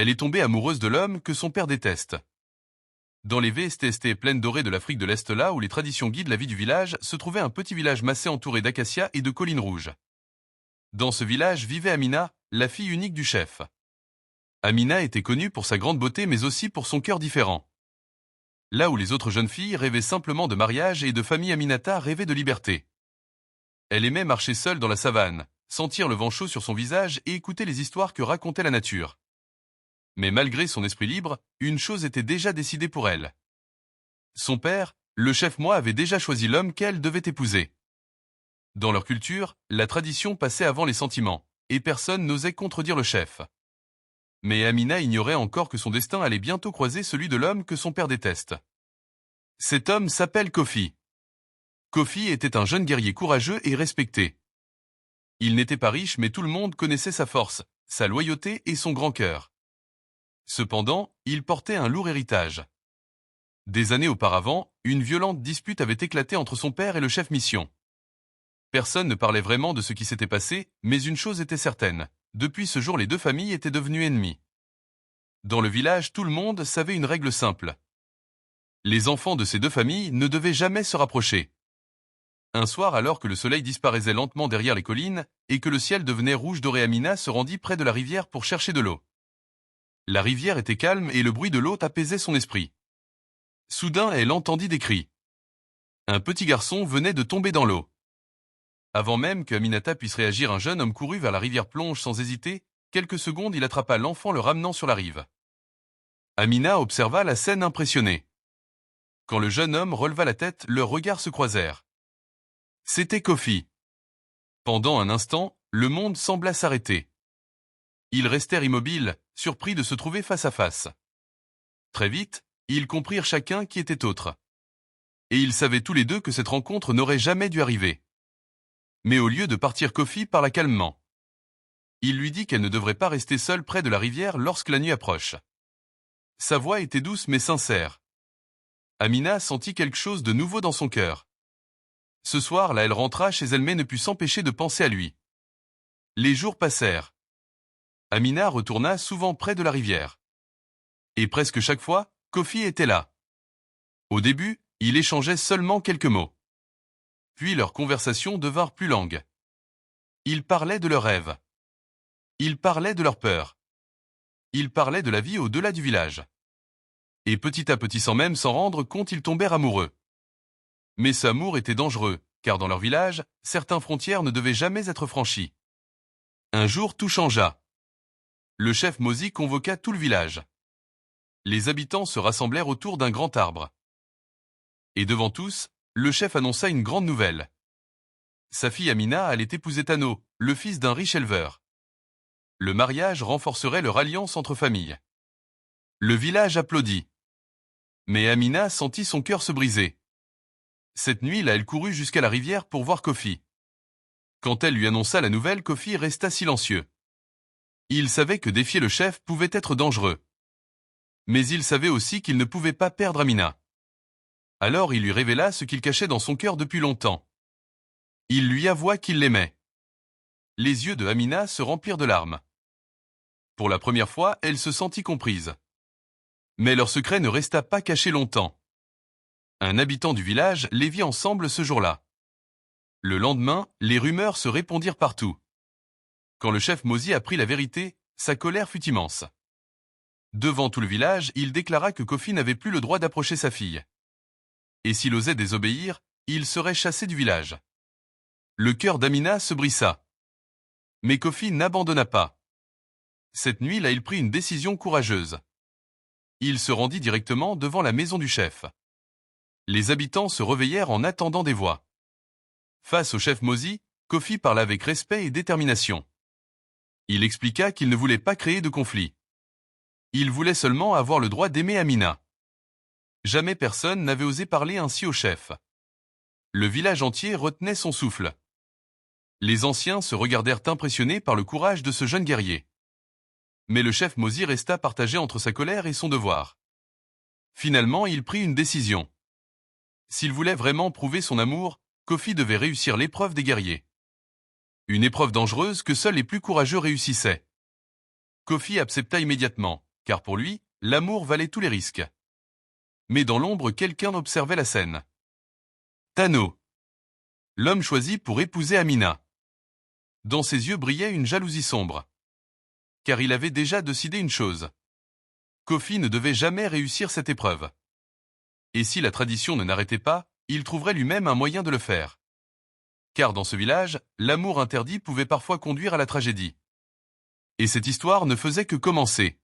Elle est tombée amoureuse de l'homme que son père déteste. Dans les VSTST plaines dorées de l'Afrique de l'Est, là où les traditions guident la vie du village, se trouvait un petit village massé entouré d'acacias et de collines rouges. Dans ce village vivait Amina, la fille unique du chef. Amina était connue pour sa grande beauté mais aussi pour son cœur différent. Là où les autres jeunes filles rêvaient simplement de mariage et de famille, Aminata rêvait de liberté. Elle aimait marcher seule dans la savane, sentir le vent chaud sur son visage et écouter les histoires que racontait la nature. Mais malgré son esprit libre, une chose était déjà décidée pour elle. Son père, le chef Moi, avait déjà choisi l'homme qu'elle devait épouser. Dans leur culture, la tradition passait avant les sentiments, et personne n'osait contredire le chef. Mais Amina ignorait encore que son destin allait bientôt croiser celui de l'homme que son père déteste. Cet homme s'appelle Kofi. Kofi était un jeune guerrier courageux et respecté. Il n'était pas riche mais tout le monde connaissait sa force, sa loyauté et son grand cœur. Cependant, il portait un lourd héritage. Des années auparavant, une violente dispute avait éclaté entre son père et le chef Mission. Personne ne parlait vraiment de ce qui s'était passé, mais une chose était certaine. Depuis ce jour, les deux familles étaient devenues ennemies. Dans le village, tout le monde savait une règle simple. Les enfants de ces deux familles ne devaient jamais se rapprocher. Un soir, alors que le soleil disparaissait lentement derrière les collines et que le ciel devenait rouge doré, Amina se rendit près de la rivière pour chercher de l'eau. La rivière était calme et le bruit de l'eau apaisait son esprit. Soudain, elle entendit des cris. Un petit garçon venait de tomber dans l'eau. Avant même que Aminata puisse réagir, un jeune homme courut vers la rivière, plonge sans hésiter. Quelques secondes, il attrapa l'enfant, le ramenant sur la rive. Amina observa la scène impressionnée. Quand le jeune homme releva la tête, leurs regards se croisèrent. C'était Kofi. Pendant un instant, le monde sembla s'arrêter. Ils restèrent immobiles, surpris de se trouver face à face. Très vite, ils comprirent chacun qui était autre. Et ils savaient tous les deux que cette rencontre n'aurait jamais dû arriver. Mais au lieu de partir, Kofi parla calmement. Il lui dit qu'elle ne devrait pas rester seule près de la rivière lorsque la nuit approche. Sa voix était douce mais sincère. Amina sentit quelque chose de nouveau dans son cœur. Ce soir-là, elle rentra chez elle mais ne put s'empêcher de penser à lui. Les jours passèrent. Amina retourna souvent près de la rivière. Et presque chaque fois, Kofi était là. Au début, il échangeait seulement quelques mots. Puis leurs conversations devinrent plus longues. Ils parlaient de leurs rêves. Ils parlaient de leurs peurs. Ils parlaient de la vie au-delà du village. Et petit à petit, sans même s'en rendre compte, ils tombèrent amoureux. Mais ce amour était dangereux, car dans leur village, certaines frontières ne devaient jamais être franchies. Un jour, tout changea. Le chef Mozi convoqua tout le village. Les habitants se rassemblèrent autour d'un grand arbre. Et devant tous, le chef annonça une grande nouvelle. Sa fille Amina allait épouser Tano, le fils d'un riche éleveur. Le mariage renforcerait leur alliance entre familles. Le village applaudit. Mais Amina sentit son cœur se briser. Cette nuit-là, elle courut jusqu'à la rivière pour voir Kofi. Quand elle lui annonça la nouvelle, Kofi resta silencieux. Il savait que défier le chef pouvait être dangereux. Mais il savait aussi qu'il ne pouvait pas perdre Amina. Alors il lui révéla ce qu'il cachait dans son cœur depuis longtemps. Il lui avoua qu'il l'aimait. Les yeux de Amina se remplirent de larmes. Pour la première fois, elle se sentit comprise. Mais leur secret ne resta pas caché longtemps. Un habitant du village les vit ensemble ce jour-là. Le lendemain, les rumeurs se répandirent partout. Quand le chef Mozi apprit la vérité, sa colère fut immense. Devant tout le village, il déclara que Kofi n'avait plus le droit d'approcher sa fille. Et s'il osait désobéir, il serait chassé du village. Le cœur d'Amina se brisa. Mais Kofi n'abandonna pas. Cette nuit-là, il prit une décision courageuse. Il se rendit directement devant la maison du chef. Les habitants se réveillèrent en attendant des voix. Face au chef Mozi, Kofi parla avec respect et détermination. Il expliqua qu'il ne voulait pas créer de conflit. Il voulait seulement avoir le droit d'aimer Amina. Jamais personne n'avait osé parler ainsi au chef. Le village entier retenait son souffle. Les anciens se regardèrent impressionnés par le courage de ce jeune guerrier. Mais le chef Mozi resta partagé entre sa colère et son devoir. Finalement, il prit une décision. S'il voulait vraiment prouver son amour, Kofi devait réussir l'épreuve des guerriers. Une épreuve dangereuse que seuls les plus courageux réussissaient. Kofi accepta immédiatement, car pour lui, l'amour valait tous les risques. Mais dans l'ombre, quelqu'un observait la scène. Tano. L'homme choisi pour épouser Amina. Dans ses yeux brillait une jalousie sombre. Car il avait déjà décidé une chose. Kofi ne devait jamais réussir cette épreuve. Et si la tradition ne n'arrêtait pas, il trouverait lui-même un moyen de le faire. Car dans ce village, l'amour interdit pouvait parfois conduire à la tragédie. Et cette histoire ne faisait que commencer.